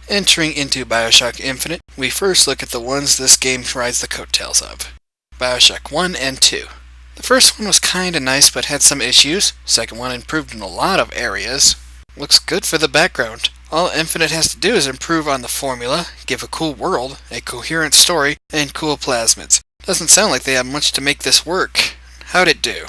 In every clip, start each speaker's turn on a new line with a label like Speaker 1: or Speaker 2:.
Speaker 1: Entering into Bioshock Infinite, we first look at the ones this game rides the coattails of. Bioshock 1 and 2. The first one was kinda nice but had some issues. Second one improved in a lot of areas. Looks good for the background. All Infinite has to do is improve on the formula, give a cool world, a coherent story, and cool plasmids. Doesn't sound like they have much to make this work. How'd it do?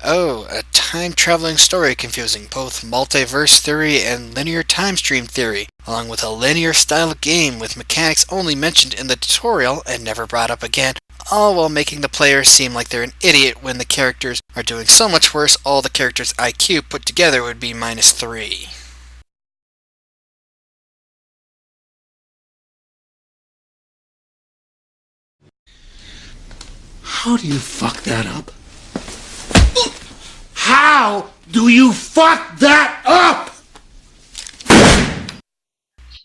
Speaker 1: Oh, a time-traveling story confusing both multiverse theory and linear time stream theory, along with a linear style game with mechanics only mentioned in the tutorial and never brought up again, all while making the player seem like they're an idiot when the characters are doing so much worse all the characters' IQ put together would be -3.
Speaker 2: How do you fuck that up? How do you fuck that up?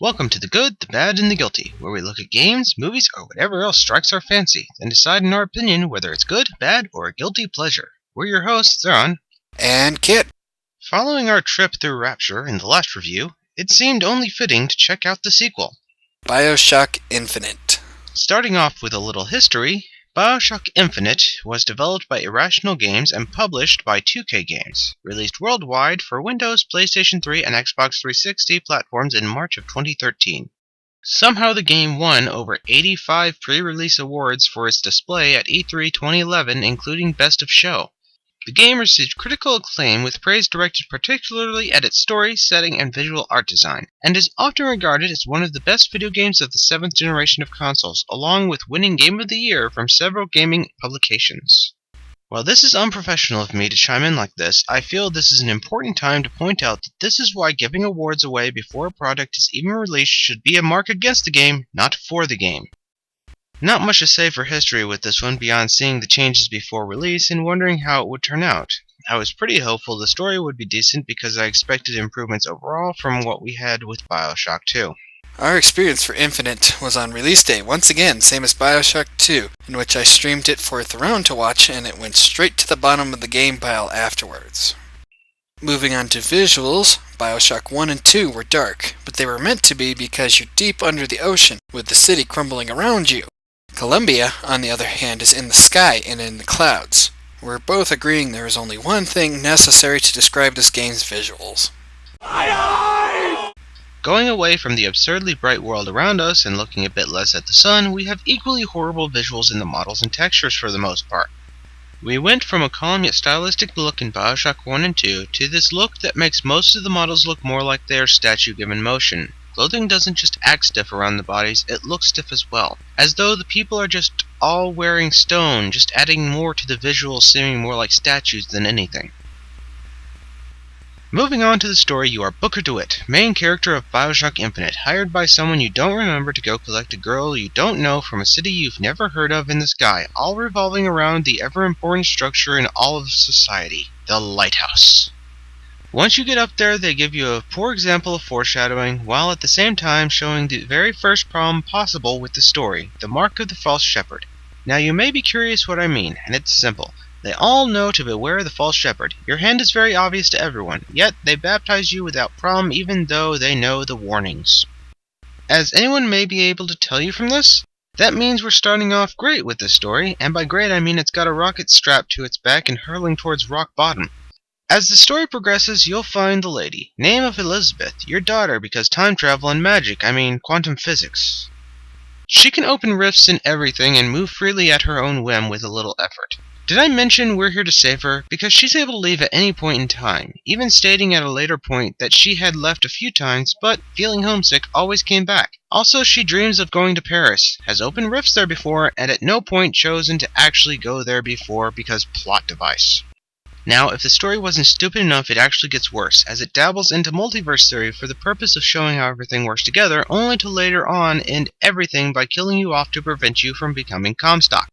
Speaker 3: Welcome to The Good, the Bad, and the Guilty, where we look at games, movies, or whatever else strikes our fancy, then decide in our opinion whether it's good, bad, or a guilty pleasure. We're your hosts, Ron.
Speaker 1: And Kit.
Speaker 3: Following our trip through Rapture in the last review, it seemed only fitting to check out the sequel,
Speaker 1: Bioshock Infinite.
Speaker 3: Starting off with a little history, Bioshock Infinite was developed by Irrational Games and published by 2K Games, released worldwide for Windows, PlayStation 3, and Xbox 360 platforms in March of 2013. Somehow the game won over 85 pre-release awards for its display at E3 2011, including Best of Show. The game received critical acclaim with praise directed particularly at its story, setting, and visual art design, and is often regarded as one of the best video games of the 7th generation of consoles, along with winning Game of the Year from several gaming publications. While this is unprofessional of me to chime in like this, I feel this is an important time to point out that this is why giving awards away before a product is even released should be a mark against the game, not for the game. Not much to say for history with this one beyond seeing the changes before release and wondering how it would turn out. I was pretty hopeful the story would be decent because I expected improvements overall from what we had with Bioshock 2.
Speaker 1: Our experience for Infinite was on release day, once again, same as Bioshock 2, in which I streamed it for Theron to watch and it went straight to the bottom of the game pile afterwards. Moving on to visuals, Bioshock 1 and 2 were dark, but they were meant to be because you're deep under the ocean with the city crumbling around you. Columbia, on the other hand, is in the sky and in the clouds. We're both agreeing there is only one thing necessary to describe this game's visuals.
Speaker 3: Going away from the absurdly bright world around us and looking a bit less at the sun, we have equally horrible visuals in the models and textures for the most part. We went from a calm yet stylistic look in Bioshock 1 and 2 to this look that makes most of the models look more like they are statue-given motion. Clothing doesn't just act stiff around the bodies, it looks stiff as well, as though the people are just all wearing stone, just adding more to the visual seeming more like statues than anything. Moving on to the story, you are Booker DeWitt, main character of Bioshock Infinite, hired by someone you don't remember to go collect a girl you don't know from a city you've never heard of in the sky, all revolving around the ever-important structure in all of society, the lighthouse. Once you get up there, they give you a poor example of foreshadowing, while at the same time showing the very first problem possible with the story, the mark of the false shepherd. Now you may be curious what I mean, and it's simple. They all know to beware the false shepherd. Your hand is very obvious to everyone, yet they baptize you without problem even though they know the warnings. As anyone may be able to tell you from this, that means we're starting off great with this story, and by great I mean it's got a rocket strapped to its back and hurling towards rock bottom. As the story progresses, you'll find the lady, name of Elizabeth, your daughter because time travel and magic, quantum physics. She can open rifts in everything and move freely at her own whim with a little effort. Did I mention we're here to save her? Because she's able to leave at any point in time, even stating at a later point that she had left a few times, but, feeling homesick, always came back. Also, she dreams of going to Paris, has opened rifts there before, and at no point chosen to actually go there before because plot device. Now, if the story wasn't stupid enough, it actually gets worse, as it dabbles into multiverse theory for the purpose of showing how everything works together, only to later on end everything by killing you off to prevent you from becoming Comstock.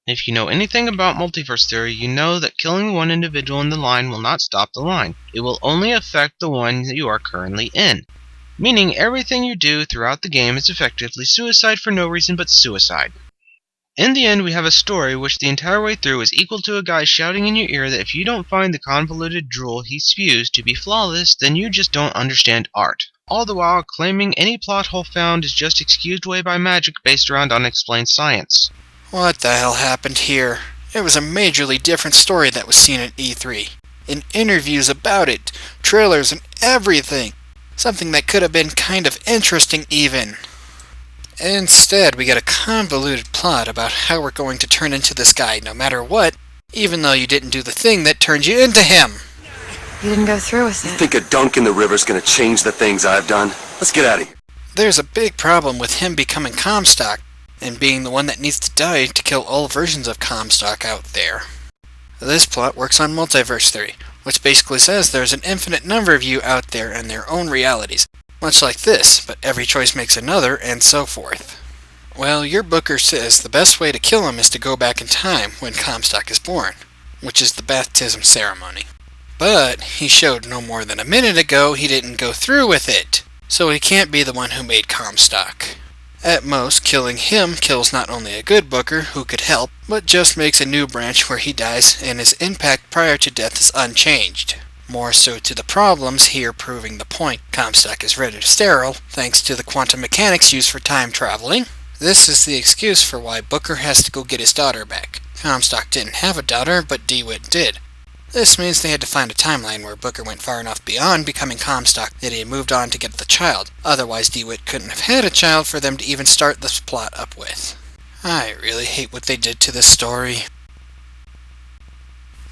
Speaker 3: If you know anything about multiverse theory, you know that killing one individual in the line will not stop the line. It will only affect the one that you are currently in. Meaning everything you do throughout the game is effectively suicide for no reason but suicide. In the end, we have a story which the entire way through is equal to a guy shouting in your ear that if you don't find the convoluted drool he spews to be flawless, then you just don't understand art. all the while claiming any plot hole found is just excused away by magic based around unexplained science.
Speaker 1: What the hell happened here? It was a majorly different story that was seen at E3. In interviews about it, trailers and everything. Something that could have been kind of interesting even. Instead, we get a convoluted plot about how we're going to turn into this guy no matter what, even though you didn't do the thing that turned you into him.
Speaker 4: You didn't go through with it.
Speaker 2: You think a dunk in the river's gonna change the things I've done? Let's get out of here.
Speaker 1: There's a big problem with him becoming Comstock, and being the one that needs to die to kill all versions of Comstock out there. This plot works on multiverse theory, which basically says there's an infinite number of you out there and their own realities, much like this, but every choice makes another, and so forth. Well, your booker says the best way to kill him is to go back in time when Comstock is born, which is the baptism ceremony. But he showed no more than a minute ago he didn't go through with it, so he can't be the one who made Comstock. At most, killing him kills not only a good booker who could help, but just makes a new branch where he dies and his impact prior to death is unchanged. More so to the problems here proving the point. Comstock is rendered sterile thanks to the quantum mechanics used for time traveling. This is the excuse for why Booker has to go get his daughter back. Comstock didn't have a daughter, but DeWitt did. This means they had to find a timeline where Booker went far enough beyond becoming Comstock that he had moved on to get the child. Otherwise, DeWitt couldn't have had a child for them to even start this plot up with. I really hate what they did to this story.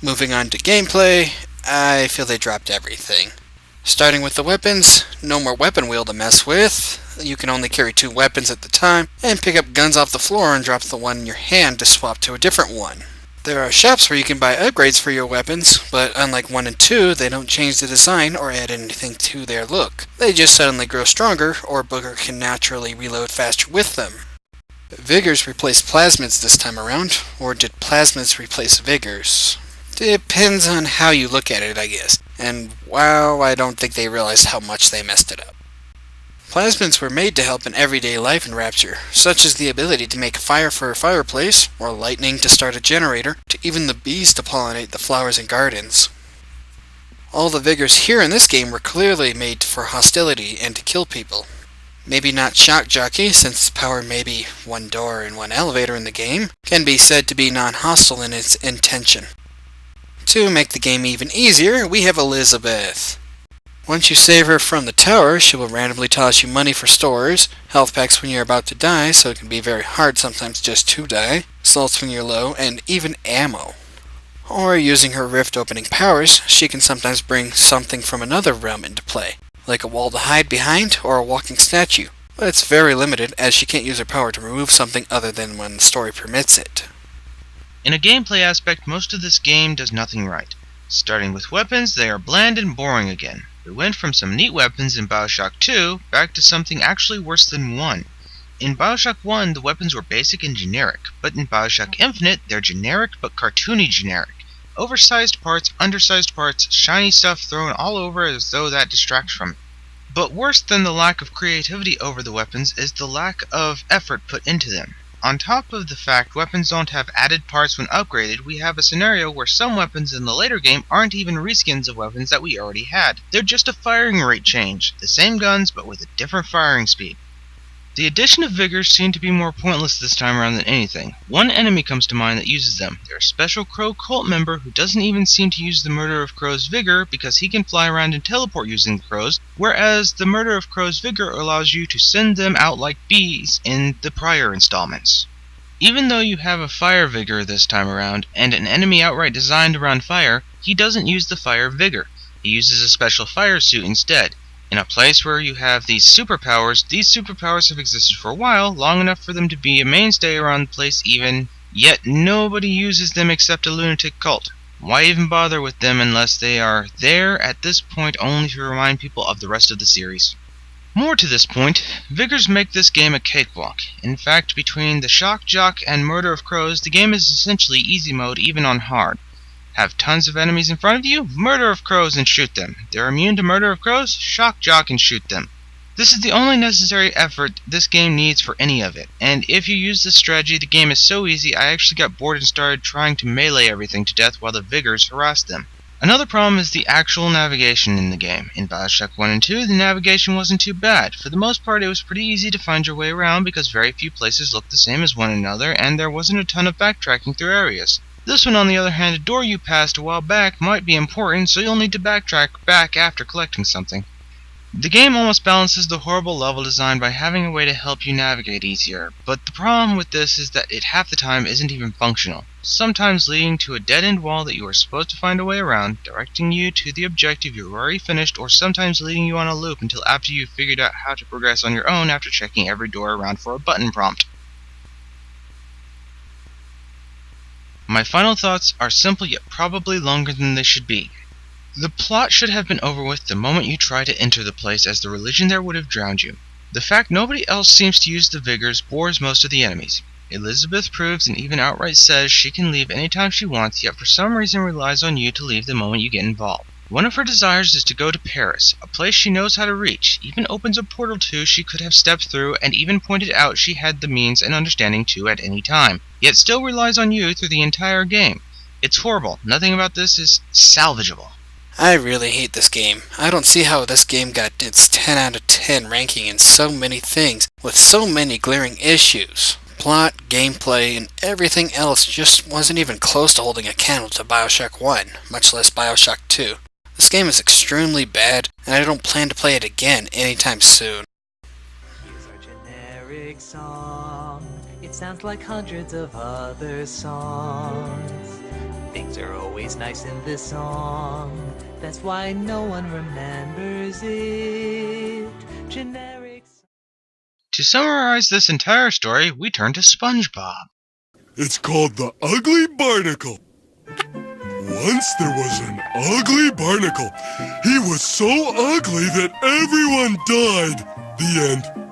Speaker 1: Moving on to gameplay, I feel they dropped everything. Starting with the weapons, no more weapon wheel to mess with. You can only carry 2 weapons at the time, and pick up guns off the floor and drop the one in your hand to swap to a different one. There are shops where you can buy upgrades for your weapons, but unlike 1 and 2, they don't change the design or add anything to their look. They just suddenly grow stronger, or Booker can naturally reload faster with them. Vigors replaced plasmids this time around, or did plasmids replace vigors? Depends on how you look at it, I guess. And wow, I don't think they realized how much they messed it up. Plasmids were made to help in everyday life in Rapture, such as the ability to make fire for a fireplace, or lightning to start a generator, to even the bees to pollinate the flowers and gardens. All the vigors here in this game were clearly made for hostility and to kill people. Maybe not Shock Jockey, since its power may be 1 door and 1 elevator in the game, can be said to be non-hostile in its intention. To make the game even easier, we have Elizabeth. Once you save her from the tower, she will randomly toss you money for stores, health packs when you're about to die, so it can be very hard sometimes just to die, salts when you're low, and even ammo. Or using her rift-opening powers, she can sometimes bring something from another realm into play, like a wall to hide behind or a walking statue, but it's very limited as she can't use her power to remove something other than when the story permits it.
Speaker 3: In a gameplay aspect, most of this game does nothing right. Starting with weapons, they are bland and boring again. We went from some neat weapons in Bioshock 2 back to something actually worse than 1. In Bioshock 1, the weapons were basic and generic, but in Bioshock Infinite, they're generic but cartoony generic. Oversized parts, undersized parts, shiny stuff thrown all over as though that distracts from it. But worse than the lack of creativity over the weapons is the lack of effort put into them. On top of the fact weapons don't have added parts when upgraded, we have a scenario where some weapons in the later game aren't even reskins of weapons that we already had. They're just a firing rate change, the same guns but with a different firing speed. The addition of vigors seemed to be more pointless this time around than anything. One enemy comes to mind that uses them. They're a special crow cult member who doesn't even seem to use the Murder of Crow's vigor because he can fly around and teleport using the crows, whereas the Murder of Crow's vigor allows you to send them out like bees in the prior installments. Even though you have a fire vigor this time around, and an enemy outright designed around fire, he doesn't use the fire vigor. He uses a special fire suit instead. In a place where you have these superpowers have existed for a while, long enough for them to be a mainstay around the place even, yet nobody uses them except a lunatic cult. Why even bother with them unless they are there at this point only to remind people of the rest of the series? More to this point, vigors make this game a cakewalk. In fact, between the Shock Jock and Murder of Crows, the game is essentially easy mode even on hard. Have tons of enemies in front of you? Murder of Crows and shoot them. They're immune to Murder of Crows? Shock Jock and shoot them. This is the only necessary effort this game needs for any of it, and if you use this strategy, the game is so easy I actually got bored and started trying to melee everything to death while the vigors harassed them. Another problem is the actual navigation in the game. In Bioshock 1 and 2, the navigation wasn't too bad. For the most part, it was pretty easy to find your way around because very few places looked the same as one another, and there wasn't a ton of backtracking through areas. This one, on the other hand, a door you passed a while back might be important, so you'll need to backtrack back after collecting something. The game almost balances the horrible level design by having a way to help you navigate easier, but the problem with this is that it half the time isn't even functional, sometimes leading to a dead-end wall that you are supposed to find a way around, directing you to the objective you've already finished, or sometimes leading you on a loop until after you've figured out how to progress on your own after checking every door around for a button prompt. My final thoughts are simple yet probably longer than they should be. The plot should have been over with the moment you try to enter the place, as the religion there would have drowned you. The fact nobody else seems to use the vigors bores most of the enemies. Elizabeth proves and even outright says she can leave anytime she wants, yet for some reason relies on you to leave the moment you get involved. One of her desires is to go to Paris, a place she knows how to reach, even opens a portal to she could have stepped through, and even pointed out she had the means and understanding to at any time, yet still relies on you through the entire game. It's horrible. Nothing about this is salvageable.
Speaker 1: I really hate this game. I don't see how this game got its 10 out of 10 ranking in so many things, with so many glaring issues. Plot, gameplay, and everything else just wasn't even close to holding a candle to Bioshock 1, much less Bioshock 2. This game is extremely bad, and I don't plan to play it again anytime soon.
Speaker 5: Here's our generic song. It sounds like hundreds of other songs. Things are always nice in this song. That's why no one remembers it. Generic.
Speaker 3: To summarize this entire story, we turn to SpongeBob.
Speaker 2: It's called the Ugly Barnacle. Once there was an ugly barnacle. He was so ugly that everyone died. The end.